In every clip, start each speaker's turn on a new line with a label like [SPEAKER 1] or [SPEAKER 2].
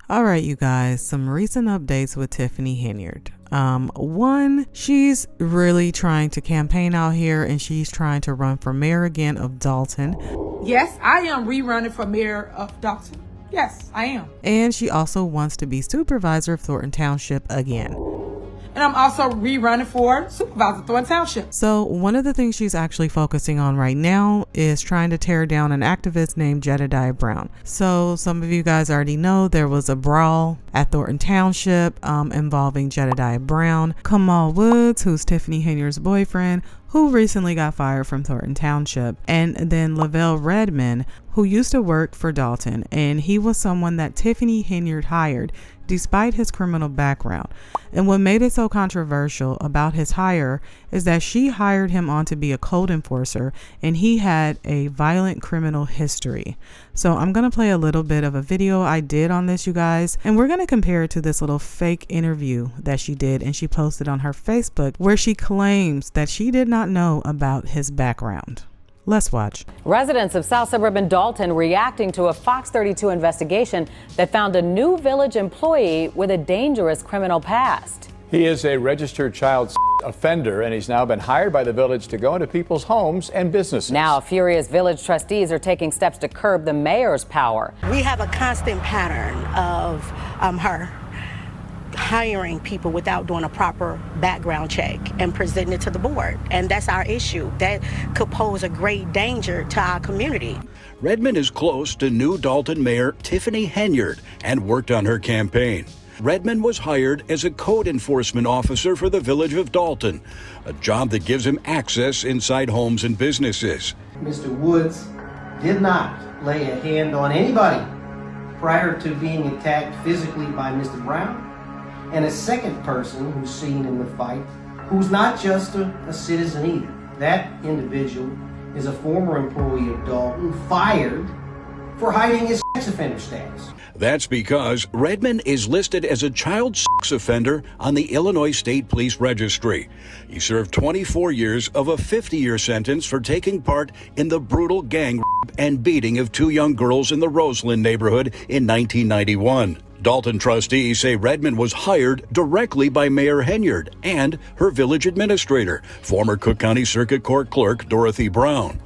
[SPEAKER 1] All right, you guys, some recent updates with Tiffany Henyard. One, she's really trying to campaign out here and she's trying to run for mayor again of Dolton.
[SPEAKER 2] Yes, I am rerunning for mayor of Dolton. Yes, I am.
[SPEAKER 1] And she also wants to be supervisor of Thornton Township again.
[SPEAKER 2] And I'm also rerunning for supervisor of Thornton Township.
[SPEAKER 1] So one of the things she's actually focusing on right now is trying to tear down an activist named Jedediah Brown. So some of you guys already know there was a brawl at Thornton Township involving Jedediah Brown, Kamal Woods, who's Tiffany Henyard's boyfriend, who recently got fired from Thornton Township, and then Lavelle Redmond, who used to work for Dolton, and he was someone that Tiffany Henyard hired despite his criminal background. And what made it so controversial about his hire is that she hired him on to be a code enforcer, and he had a violent criminal history. So I'm going to play a little bit of a video I did on this, you guys, and we're going to compare it to this little fake interview that she did and she posted on her Facebook, where she claims that she did not know about his background. Let's watch.
[SPEAKER 3] Residents of South Suburban Dolton reacting to a Fox 32 investigation that found a new village employee with a dangerous criminal past.
[SPEAKER 4] He is a registered child offender, and he's now been hired by the village to go into people's homes and businesses.
[SPEAKER 3] Now, furious village trustees are taking steps to curb the mayor's power.
[SPEAKER 5] We have a constant pattern of her hiring people without doing a proper background check and presenting it to the board. And that's our issue. That could pose a great danger to our community.
[SPEAKER 6] Redmond is close to new Dolton Mayor Tiffany Henyard and worked on her campaign. Redmond was hired as a code enforcement officer for the village of Dolton, a job that gives him access inside homes and businesses.
[SPEAKER 7] Mr. Woods did not lay a hand on anybody prior to being attacked physically by Mr. Brown. And a second person who's seen in the fight, who's not just a citizen either. That individual is a former employee of Dolton, fired for hiding his sex offender status.
[SPEAKER 6] That's because Redmond is listed as a child sex offender on the Illinois State Police Registry. He served 24 years of a 50-year sentence for taking part in the brutal gang rape and beating of two young girls in the Roseland neighborhood in 1991. Dolton trustees say Redmond was hired directly by Mayor Henyard and her village administrator, former Cook County Circuit Court Clerk Dorothy Brown.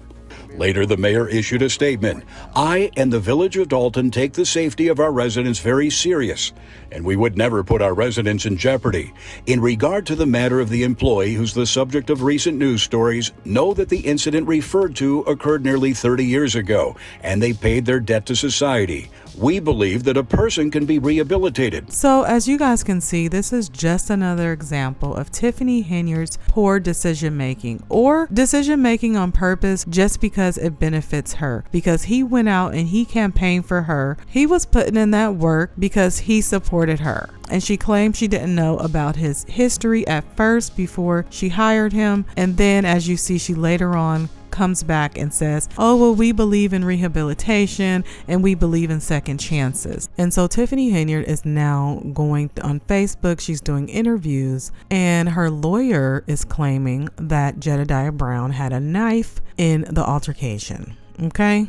[SPEAKER 6] Later, the mayor issued a statement. I and the village of Dolton take the safety of our residents very serious, and we would never put our residents in jeopardy. In regard to the matter of the employee who's the subject of recent news stories, know that the incident referred to occurred nearly 30 years ago, and they paid their debt to society. We believe that a person can be rehabilitated.
[SPEAKER 1] So as you guys can see, this is just another example of Tiffany Henyard's poor decision making, or decision making on purpose just because it benefits her. Because he went out and he campaigned for her. He was putting in that work because he supported her. And she claimed she didn't know about his history at first before she hired him. And then, as you see, she later on comes back and says, oh, well, we believe in rehabilitation and we believe in second chances. And so Tiffany Henyard is now going on Facebook. She's doing interviews, and her lawyer is claiming that Jedediah Brown had a knife in the altercation. Okay.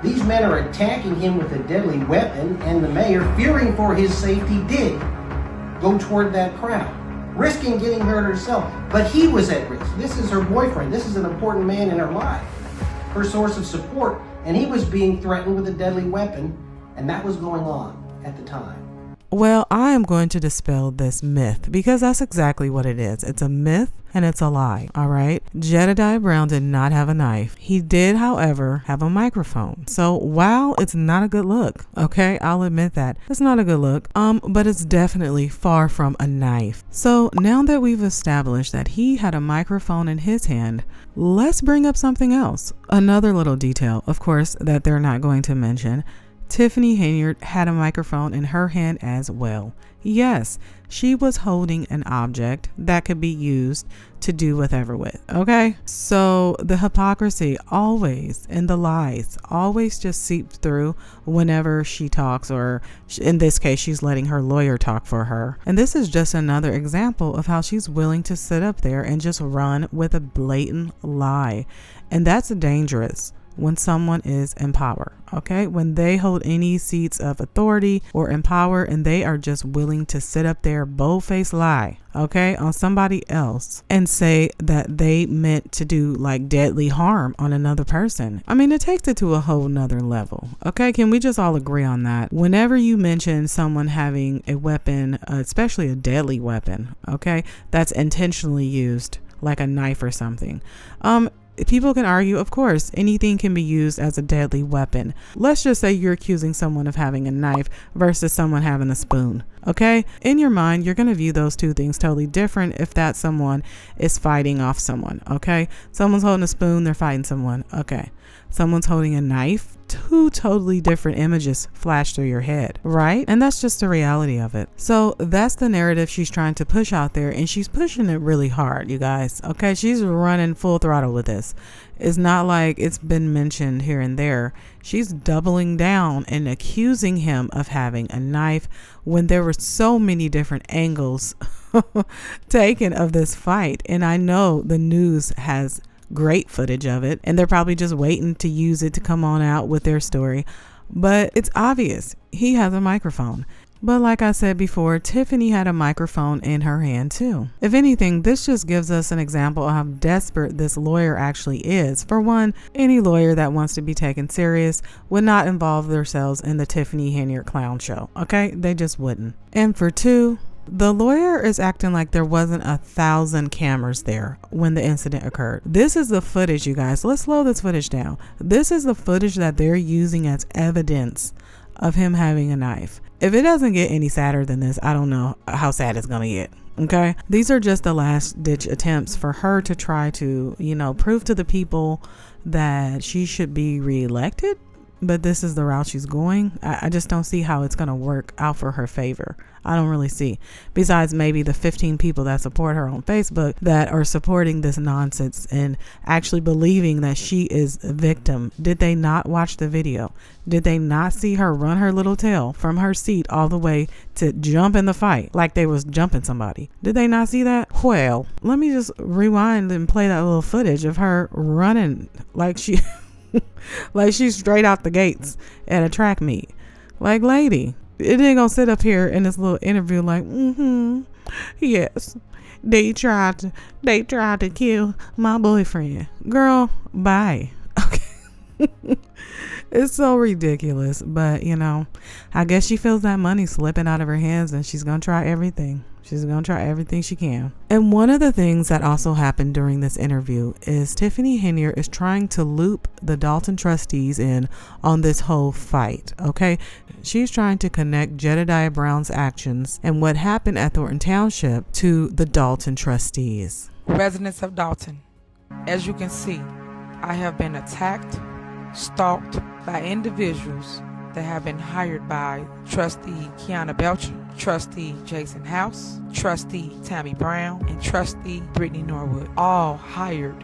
[SPEAKER 7] These men are attacking him with a deadly weapon, and the mayor, fearing for his safety, did go toward that crowd, risking getting hurt herself. But he was at risk. This is her boyfriend. This is an important man in her life, her source of support. And he was being threatened with a deadly weapon, and that was going on at the time.
[SPEAKER 1] Well, I am going to dispel this myth, because that's exactly what it is. It's a myth and it's a lie. All right. Jedediah Brown did not have a knife. He did, however, have a microphone. So while it's not a good look, okay, I'll admit that it's not a good look, but it's definitely far from a knife. So now that we've established that he had a microphone in his hand, let's bring up something else. Another little detail, of course, that they're not going to mention. Tiffany Henyard had a microphone in her hand as well. Yes, she was holding an object that could be used to do whatever with. Okay, so the hypocrisy always, and the lies always just seep through whenever she talks, or in this case, she's letting her lawyer talk for her. And this is just another example of how she's willing to sit up there and just run with a blatant lie. And that's dangerous. when someone is in power, okay? When they hold any seats of authority or in power and they are just willing to sit up there, bold-faced lie, okay, on somebody else and say that they meant to do like deadly harm on another person. I mean, it takes it to a whole nother level, okay? Can we just all agree on that? Whenever you mention someone having a weapon, especially a deadly weapon, okay, that's intentionally used, like a knife or something, people can argue, of course, anything can be used as a deadly weapon. Let's just say you're accusing someone of having a knife versus someone having a spoon. Okay? In your mind, you're going to view those two things totally different if that someone is fighting off someone. Okay? Someone's holding a spoon, they're fighting someone. Okay. Someone's holding a knife, two totally different images flash through your head, right? And that's just the reality of it. So that's the narrative she's trying to push out there, and she's pushing it really hard, you guys. Okay, she's running full throttle with this. It's not like it's been mentioned here and there. She's doubling down and accusing him of having a knife when there were so many different angles taken of this fight. And I know the news has great footage of it, and they're probably just waiting to use it to come on out with their story, but it's obvious he has a microphone. But like I said before, Tiffany had a microphone in her hand too. If anything, this just gives us an example of how desperate this lawyer actually is. For one, any lawyer that wants to be taken serious would not involve themselves in the Tiffany Henyard clown show, okay? They just wouldn't. And for two, the lawyer is acting like there wasn't 1,000 cameras there when the incident occurred. This is the footage, you guys. Let's slow this footage down. This is the footage that they're using as evidence of him having a knife. If it doesn't get any sadder than this, I don't know how sad it's going to get. Okay. These are just the last ditch attempts for her to try to, prove to the people that she should be reelected. But this is the route she's going. I just don't see how it's going to work out for her favor. I don't really see. Besides maybe the 15 people that support her on Facebook that are supporting this nonsense and actually believing that she is a victim. Did they not watch the video? Did they not see her run her little tail from her seat all the way to jump in the fight like they was jumping somebody? Did they not see that? Well, let me just rewind and play that little footage of her running like she... like she's straight out the gates at a track meet. Like, lady, it ain't gonna sit up here in this little interview like, yes, they tried to kill my boyfriend. Girl, bye. Okay. It's so ridiculous, but I guess she feels that money slipping out of her hands and she's gonna try everything. She's going to try everything she can. And one of the things that also happened during this interview is Tiffany Henyard is trying to loop the Dolton trustees in on this whole fight, okay? She's trying to connect Jedediah Brown's actions and what happened at Thornton Township to the Dolton trustees.
[SPEAKER 2] Residents of Dolton, as you can see, I have been attacked, stalked by individuals that have been hired by Trustee Kiana Belcher, Trustee Jason House, Trustee Tammy Brown, and Trustee Brittany Norwood. All hired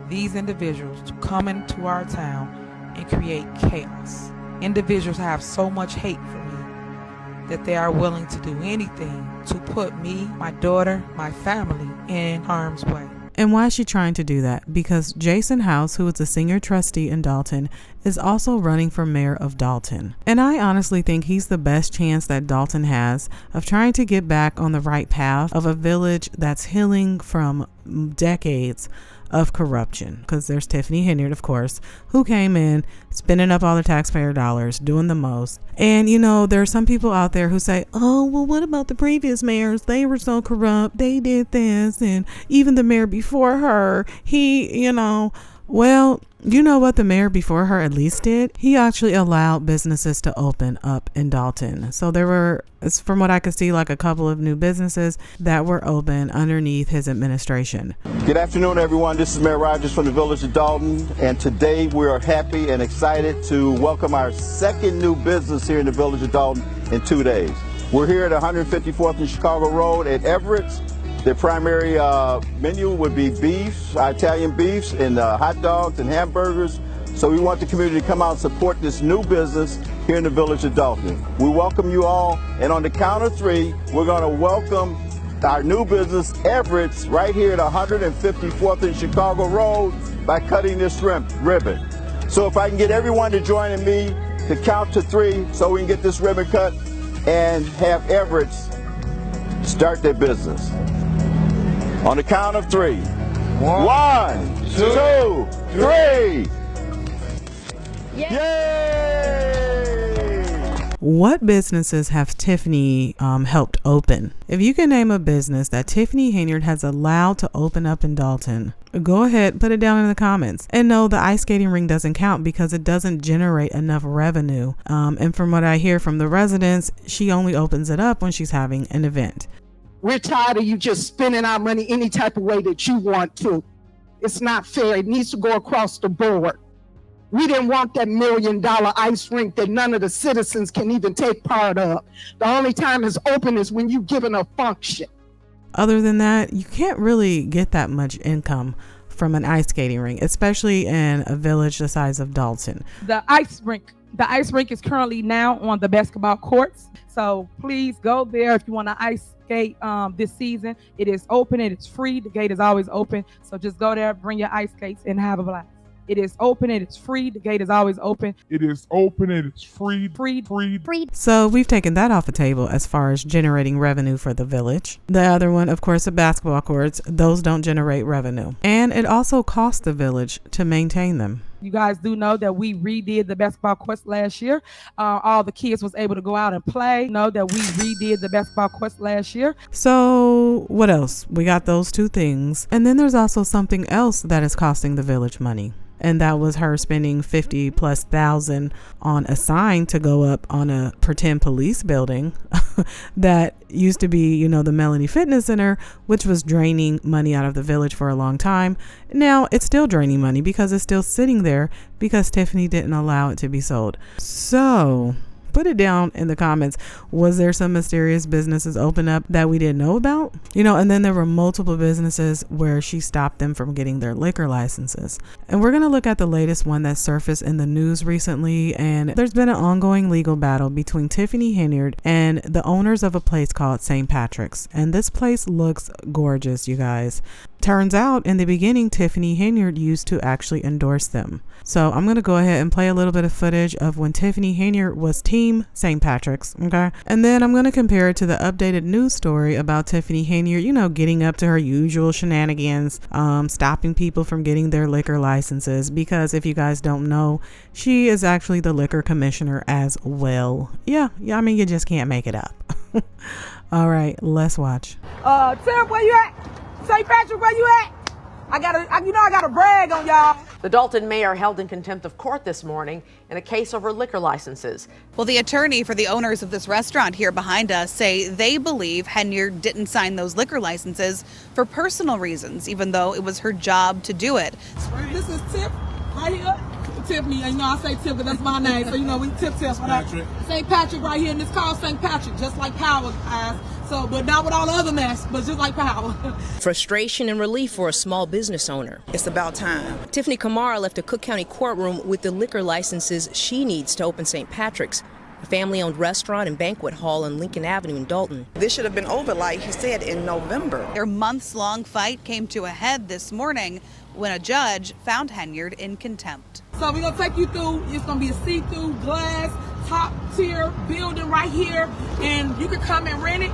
[SPEAKER 2] these individuals to come into our town and create chaos. Individuals have so much hate for me that they are willing to do anything to put me, my daughter, my family in harm's way.
[SPEAKER 1] And why is she trying to do that? Because Jason House, who is a senior trustee in Dolton, is also running for mayor of Dolton. And I honestly think he's the best chance that Dolton has of trying to get back on the right path of a village that's healing from decades of corruption. Because there's Tiffany Henyard, of course, who came in spending up all the taxpayer dollars, doing the most. And there are some people out there who say, oh, well, what about the previous mayors? They were so corrupt. They did this. And even the mayor before her, he, well, you know what the mayor before her at least did? He actually allowed businesses to open up in Dolton. So there were, from what I could see, like a couple of new businesses that were open underneath his administration.
[SPEAKER 8] Good afternoon, everyone. This is Mayor Rogers from the village of Dolton, and today we are happy and excited to welcome our second new business here in the village of Dolton in 2 days. We're here at 154th and Chicago Road at Everett's. The primary menu would be beef, Italian beefs, and hot dogs and hamburgers. So we want the community to come out and support this new business here in the village of Dolton. We welcome you all, and on the count of three, we're going to welcome our new business, Everett's, right here at 154th and Chicago Road by cutting this ribbon. So if I can get everyone to join me to count to 3 so we can get this ribbon cut and have Everetts start their business. On the count of 3. 1, 2, 3. Yay!
[SPEAKER 1] What businesses have Tiffany helped open? If you can name a business that Tiffany Henyard has allowed to open up in Dolton, go ahead, put it down in the comments. And no, the ice skating ring doesn't count because it doesn't generate enough revenue. And from what I hear from the residents, she only opens it up when she's having an event.
[SPEAKER 9] We're tired of you just spending our money any type of way that you want to. It's not fair. It needs to go across the board. We didn't want that $1 million ice rink that none of the citizens can even take part of. The only time it's open is when you're given a function.
[SPEAKER 1] Other than that, you can't really get that much income from an ice skating rink, especially in a village the size of Dolton.
[SPEAKER 2] The ice rink is currently now on the basketball courts. So please go there if you want to ice skate this season. It is open and it's free. The gate is always open. So just go there, bring your ice skates and have a blast. It is open and it's free. The gate is always open.
[SPEAKER 10] It is open and it's free.
[SPEAKER 1] So we've taken that off the table as far as generating revenue for the village. The other one, of course, the basketball courts. Those don't generate revenue. And it also costs the village to maintain them.
[SPEAKER 2] You guys do know that we redid the basketball courts last year. All the kids was able to go out and play. Know that we redid the basketball courts last year.
[SPEAKER 1] So what else? We got those 2 things. And then there's also something else that is costing the village money. And that was her spending $50,000+ on a sign to go up on a pretend police building that used to be, the Melanie Fitness Center, which was draining money out of the village for a long time. Now it's still draining money because it's still sitting there because Tiffany didn't allow it to be sold. So put it down in the comments. Was there some mysterious businesses open up that we didn't know about? And then there were multiple businesses where she stopped them from getting their liquor licenses. And we're going to look at the latest one that surfaced in the news recently. And there's been an ongoing legal battle between Tiffany Henyard and the owners of a place called St. Patrick's. And this place looks gorgeous, you guys. Turns out in the beginning, Tiffany Henyard used to actually endorse them. So I'm going to go ahead and play a little bit of footage of when Tiffany Henyard was Team St. Patrick's. Okay. And then I'm going to compare it to the updated news story about Tiffany Henyard, getting up to her usual shenanigans, stopping people from getting their liquor licenses. Because if you guys don't know, she is actually the liquor commissioner as well. Yeah. I mean, you just can't make it up. All right, let's watch.
[SPEAKER 2] Tim, where you at? St. Patrick, where you at? I gotta brag on y'all.
[SPEAKER 11] The Dolton mayor held in contempt of court this morning in a case over liquor licenses.
[SPEAKER 12] Well, the attorney for the owners of this restaurant here behind us say they believe Henyard didn't sign those liquor licenses for personal reasons, even though it was her job to do it.
[SPEAKER 2] This is Tip right here. Tiffany, I say Tip because that's my name, so we Tip. St. Patrick right here, and it's called St. Patrick, just like Power has. So, but not with all the other mess, but just like Power.
[SPEAKER 13] Frustration and relief for a small business owner.
[SPEAKER 14] It's about time.
[SPEAKER 13] Tiffany Kamara left a Cook County courtroom with the liquor licenses she needs to open St. Patrick's, a family-owned restaurant and banquet hall on Lincoln Avenue in Dolton.
[SPEAKER 14] This should have been over, like he said, in November.
[SPEAKER 12] Their months-long fight came to a head this morning when a judge found Henyard in contempt.
[SPEAKER 2] So we're going to take you through. It's going to be a see-through glass, top-tier building right here, and you can come and rent it.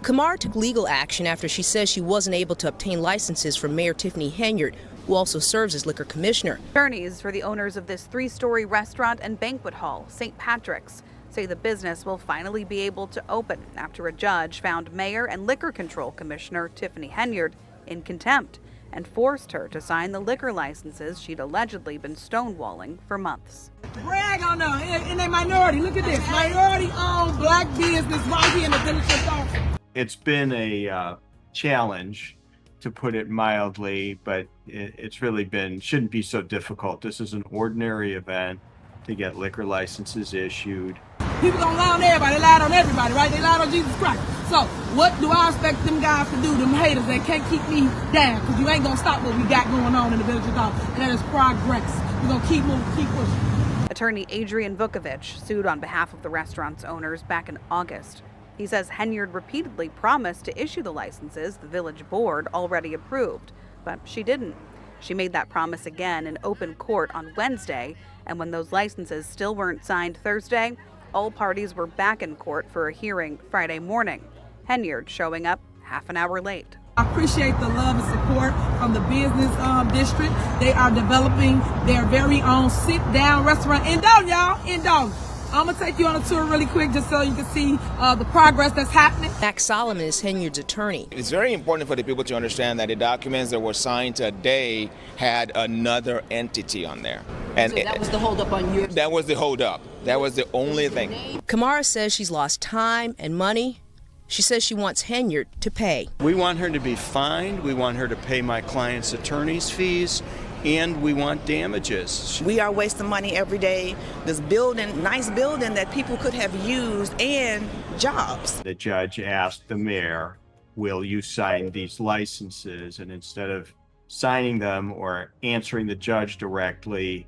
[SPEAKER 13] Kamara took legal action after she says she wasn't able to obtain licenses from Mayor Tiffany Henyard, who also serves as liquor commissioner.
[SPEAKER 12] Attorneys for the owners of this 3-story restaurant and banquet hall, St. Patrick's, say the business will finally be able to open after a judge found Mayor and Liquor Control Commissioner Tiffany Henyard in contempt and forced her to sign the liquor licenses she'd allegedly been stonewalling for months.
[SPEAKER 2] Brag on them, and they minority. Look at this, minority-owned black business right here in the village of Dolton.
[SPEAKER 15] It's been a challenge, to put it mildly, but it's really shouldn't be so difficult. This is an ordinary event to get liquor licenses issued.
[SPEAKER 2] People don't lie on everybody, they lied on everybody, right? They lied on Jesus Christ. So what do I expect them guys to do, them haters that can't keep me down? Because you ain't going to stop what we got going on in the village of Dolton. And that is progress. We're going to keep moving, keep pushing.
[SPEAKER 12] Attorney Adrian Vukovich sued on behalf of the restaurant's owners back in August. He says Henyard repeatedly promised to issue the licenses the village board already approved, but she didn't. She made that promise again in open court on Wednesday, and when those licenses still weren't signed Thursday, all parties were back in court for a hearing Friday morning. Henyard showing up half an hour late.
[SPEAKER 2] I appreciate the love and support from the business district. They are developing their very own sit-down restaurant in Dolton, y'all, in Dolton. I'm going to take you on a tour really quick just so you can see the progress that's happening.
[SPEAKER 13] Max Solomon is Henyard's attorney.
[SPEAKER 16] It's very important for the people to understand that the documents that were signed today had another entity on there. And
[SPEAKER 17] so that was the holdup on you?
[SPEAKER 16] That was the holdup. That was the only thing.
[SPEAKER 13] Kamara says she's lost time and money. She says she wants Henyard to pay.
[SPEAKER 15] We want her to be fined. We want her to pay my client's attorney's fees. And we want damages.
[SPEAKER 14] We are wasting money every day. This building, nice building that people could have used, and jobs.
[SPEAKER 15] The judge asked the mayor, will you sign these licenses? And instead of signing them or answering the judge directly,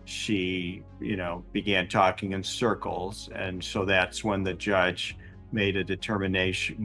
[SPEAKER 15] she, began talking in circles. And so that's when the judge made a determination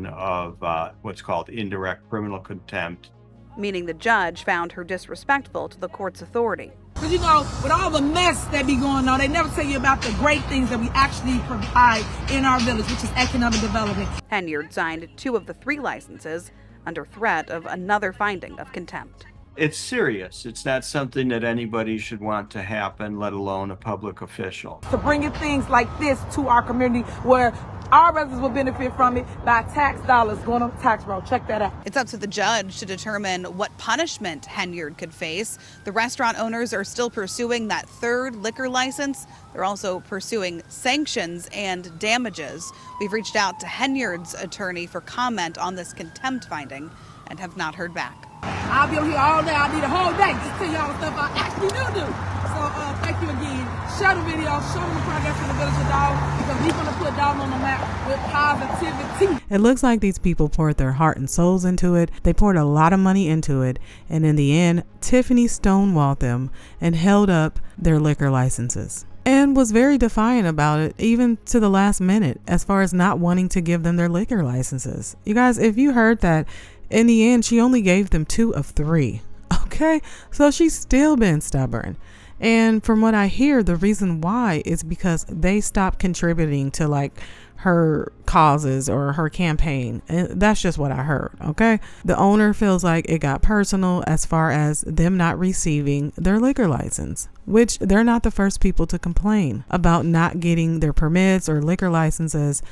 [SPEAKER 15] of what's called indirect criminal contempt.
[SPEAKER 12] Meaning the judge found her disrespectful to the court's authority.
[SPEAKER 2] Because, with all the mess that be going on, they never tell you about the great things that we actually provide in our village, which is economic development.
[SPEAKER 12] Henyard signed 2 of the 3 licenses under threat of another finding of contempt.
[SPEAKER 15] It's serious. It's not something that anybody should want to happen, let alone a public official.
[SPEAKER 2] To bringing things like this to our community where our residents will benefit from it by tax dollars going on the tax roll. Check that out.
[SPEAKER 12] It's up to the judge to determine what punishment Henyard could face. The restaurant owners are still pursuing that 3rd liquor license. They're also pursuing sanctions and damages. We've reached out to Henyard's attorney for comment on this contempt finding and have not heard back.
[SPEAKER 2] I'll be on here all day. I need a whole day to tell y'all the stuff I actually do. So thank you again. Share the video. Show them the progress in the village of Dolton, because we're going to put Dolton on the map with positivity.
[SPEAKER 1] It looks like these people poured their heart and souls into it. They poured a lot of money into it. And in the end, Tiffany stonewalled them and held up their liquor licenses. And was very defiant about it, even to the last minute, as far as not wanting to give them their liquor licenses. You guys, if you heard that, in the end, she only gave them 2 of 3. Okay, so she's still been stubborn. And from what I hear, the reason why is because they stopped contributing to her causes or her campaign. And that's just what I heard. Okay, the owner feels like it got personal as far as them not receiving their liquor license, which they're not the first people to complain about not getting their permits or liquor licenses.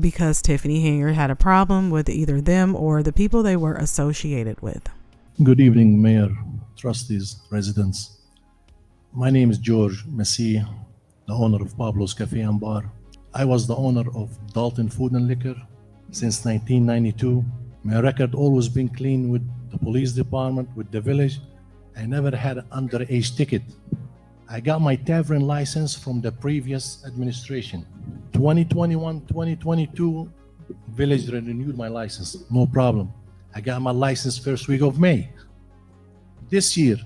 [SPEAKER 1] Because Tiffany Henyard had a problem with either them or the people they were associated with.
[SPEAKER 18] Good evening, Mayor, trustees, residents. My name is George Messi, the owner of Pablo's Cafe and Bar. I was the owner of Dolton Food and Liquor since 1992. My record always been clean with the police department, with the village. I never had an underage ticket. I got my tavern license from the previous administration. 2021, 2022, village renewed my license, no problem. I got my license first week of May. This year,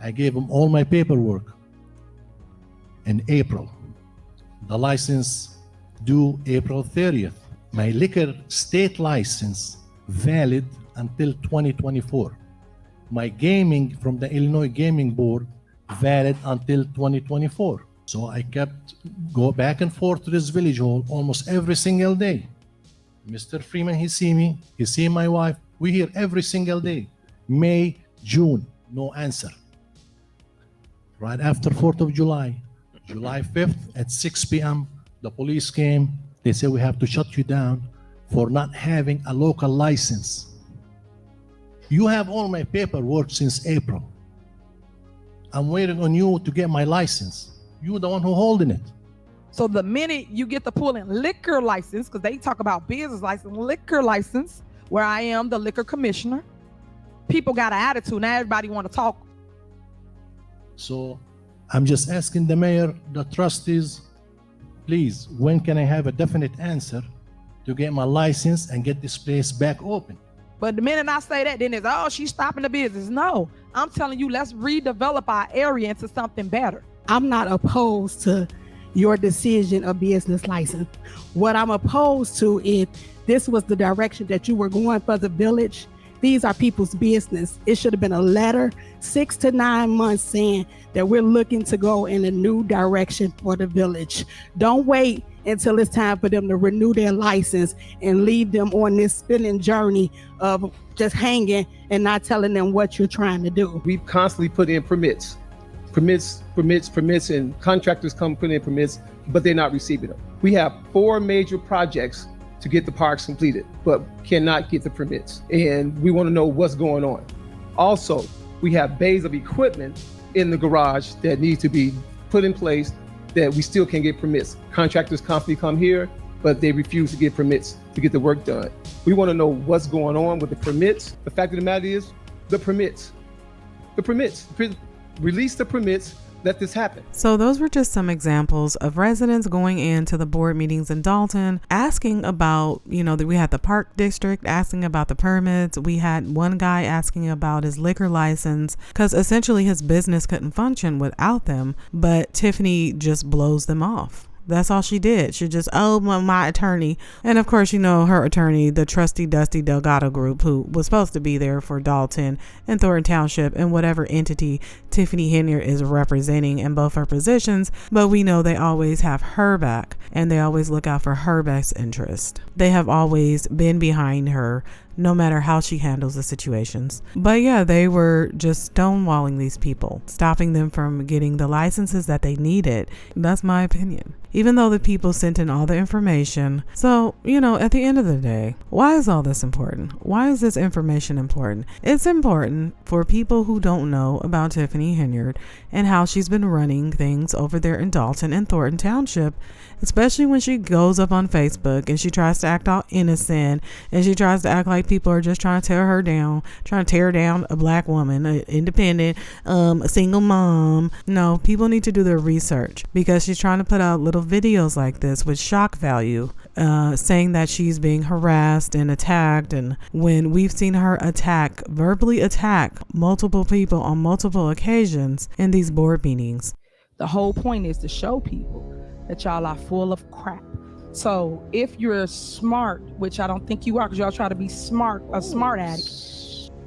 [SPEAKER 18] I gave them all my paperwork in April. The license due April 30th. My liquor state license valid until 2024. My gaming from the Illinois Gaming Board valid until 2024. So I kept go back and forth to this village hall almost every single day. Mr. Freeman, he see me, he see my wife. We here every single day. May, June, no answer. Right after 4th of July, July 5th at 6 p.m., the police came. They said, we have to shut you down for not having a local license. You have all my paperwork since April. I'm waiting on you to get my license. You're the one who holding it.
[SPEAKER 2] So the minute you get the pulling liquor license, because they talk about business license, liquor license, where I am the liquor commissioner, people got an attitude. Now everybody want to talk.
[SPEAKER 18] So I'm just asking the mayor, the trustees, please, when can I have a definite answer to get my license and get this place back open?
[SPEAKER 2] But the minute I say that, then it's, oh, she's stopping the business. No, I'm telling you, let's redevelop our area into something better.
[SPEAKER 19] I'm not opposed to your decision of business license. What I'm opposed to is this was the direction that you were going for the village, These are people's business. It should have been a letter 6 to 9 months saying that we're looking to go in a new direction for the village. Don't wait until it's time for them to renew their license and leave them on this spinning journey of just hanging and not telling them what you're trying to do.
[SPEAKER 17] We've constantly put in permits, and contractors come put in permits, but they're not receiving them. We have 4 major projects to get the parks completed, but cannot get the permits. And we want to know what's going on. Also, we have bays of equipment in the garage that need to be put in place that we still can't get permits. Contractors constantly come here, but they refuse to get permits to get the work done. We want to know what's going on with the permits. The fact of the matter is, the permits. Release the permits. Let this happen.
[SPEAKER 1] So those were just some examples of residents going into the board meetings in Dolton, asking about, that we had the park district asking about the permits. We had one guy asking about his liquor license because essentially his business couldn't function without them. But Tiffany just blows them off. That's all she did. She just, my attorney. And of course, her attorney, the trusty Dusty Delgado group, who was supposed to be there for Dolton and Thornton Township and whatever entity Tiffany Henyard is representing in both her positions. But we know they always have her back and they always look out for her best interest. They have always been behind her, no matter how she handles the situations. But yeah, they were just stonewalling these people, stopping them from getting the licenses that they needed. That's my opinion. Even though the people sent in all the information. So, at the end of the day, why is all this important? Why is this information important? It's important for people who don't know about Tiffany Henyard and how she's been running things over there in Dolton and Thornton Township, especially when she goes up on Facebook and she tries to act all innocent and she tries to act like people are just trying to tear down a black woman, an independent, a single mom. No, people need to do their research because she's trying to put out little videos like this with shock value, saying that she's being harassed and attacked. And when we've seen her verbally attack multiple people on multiple occasions in these board meetings.
[SPEAKER 2] The whole point is to show people that y'all are full of crap. So if you're smart, which I don't think you are, because y'all try to be smart, a smart addict.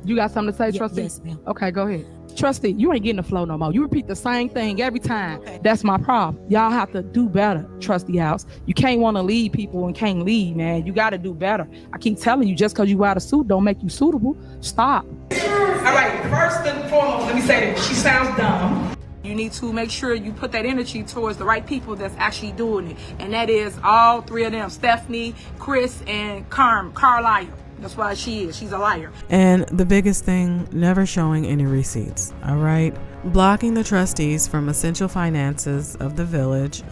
[SPEAKER 2] You got something to say, Trustee?
[SPEAKER 19] Yes, ma'am.
[SPEAKER 2] Okay, go ahead. Trustee, you ain't getting the flow no more. You repeat the same thing every time. Okay. That's my problem. Y'all have to do better, Trustee House. You can't want to lead people and can't lead, man. You got to do better. I keep telling you, just because you wear a suit don't make you suitable. Stop. All right, first and foremost, let me say that she sounds dumb. You need to make sure you put that energy towards the right people that's actually doing it. And that is all 3 of them, Stephanie, Chris, and Carlisle. That's why she's a liar.
[SPEAKER 1] And the biggest thing, never showing any receipts. All right. Blocking the trustees from essential finances of the village.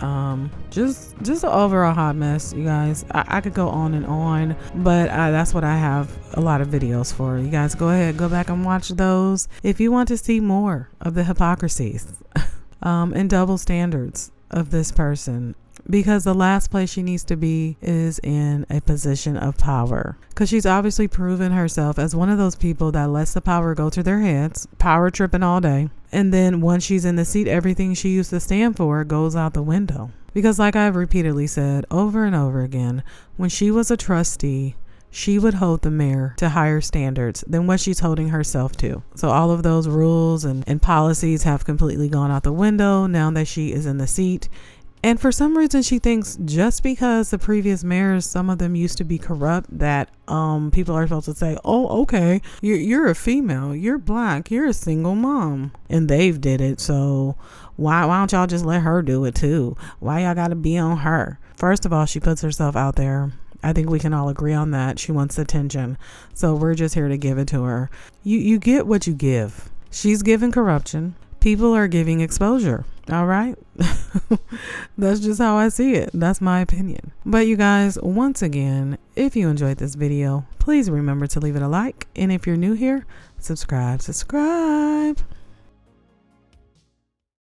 [SPEAKER 1] Just an overall hot mess, you guys. I could go on and on, but that's what I have a lot of videos for. You guys go ahead, go back and watch those if you want to see more of the hypocrisies and double standards of this person. Because the last place she needs to be is in a position of power. Because she's obviously proven herself as one of those people that lets the power go to their heads, power tripping all day. And then once she's in the seat, everything she used to stand for goes out the window. Because like I've repeatedly said over and over again, when she was a trustee, she would hold the mayor to higher standards than what she's holding herself to. So all of those rules and policies have completely gone out the window now that she is in the seat. And for some reason, she thinks just because the previous mayors, some of them used to be corrupt, that people are supposed to say, oh, okay, you're a female, you're black, you're a single mom. And they've did it. So why don't y'all just let her do it too? Why y'all got to be on her? First of all, she puts herself out there. I think we can all agree on that. She wants attention. So we're just here to give it to her. You get what you give. She's giving corruption. People are giving exposure. All right. That's just how I see it. That's my opinion. But you guys, once again, if you enjoyed this video, please remember to leave it a like. And if you're new here, subscribe.